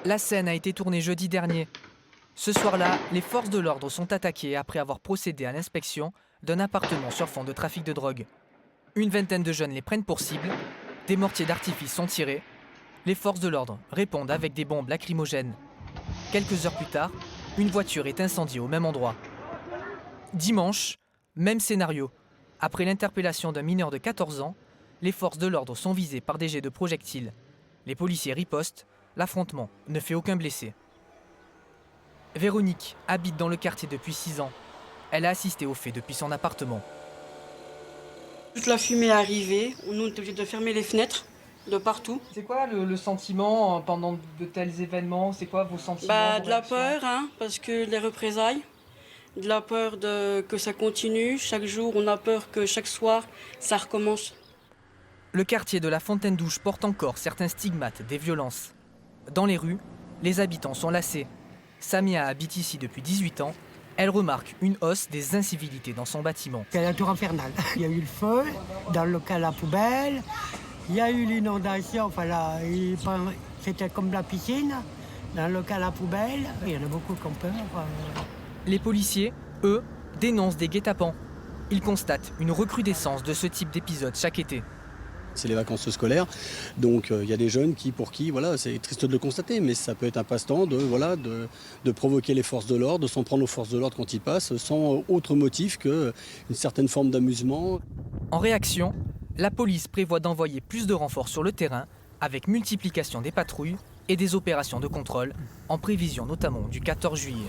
La scène a été tournée jeudi dernier. Ce soir-là, les forces de l'ordre sont attaquées après avoir procédé à l'inspection d'un appartement sur fond de trafic de drogue. Une vingtaine de jeunes les prennent pour cible, des mortiers d'artifice sont tirés, les forces de l'ordre répondent avec des bombes lacrymogènes. Quelques heures plus tard, une voiture est incendiée au même endroit. Dimanche, même scénario. Après l'interpellation d'un mineur de 14 ans, les forces de l'ordre sont visées par des jets de projectiles. Les policiers ripostent, l'affrontement ne fait aucun blessé. Véronique habite dans le quartier depuis 6 ans. Elle a assisté aux faits depuis son appartement. Toute la fumée est arrivée, nous on était obligés de fermer les fenêtres de partout. C'est quoi le sentiment pendant de tels événements? C'est quoi vos sentiments, vos De la réactions? peur, parce que les représailles, de la peur que ça continue. Chaque jour, on a peur que chaque soir, ça recommence. Le quartier de la Fontaine-Douche porte encore certains stigmates des violences. Dans les rues, les habitants sont lassés. Samia habite ici depuis 18 ans. Elle remarque une hausse des incivilités dans son bâtiment. C'est la tour infernale. Il y a eu le feu dans le local à poubelle. Il y a eu l'inondation, c'était comme la piscine, dans le local à poubelle. Il y en a beaucoup qui ont peur. Les policiers, eux, dénoncent des guet-apens. Ils constatent une recrudescence de ce type d'épisode chaque été. C'est les vacances scolaires, donc il y a des jeunes pour qui c'est triste de le constater, mais ça peut être un passe-temps de provoquer les forces de l'ordre, de s'en prendre aux forces de l'ordre quand ils passent, sans autre motif qu'une certaine forme d'amusement. En réaction, la police prévoit d'envoyer plus de renforts sur le terrain, avec multiplication des patrouilles et des opérations de contrôle, en prévision notamment du 14 juillet.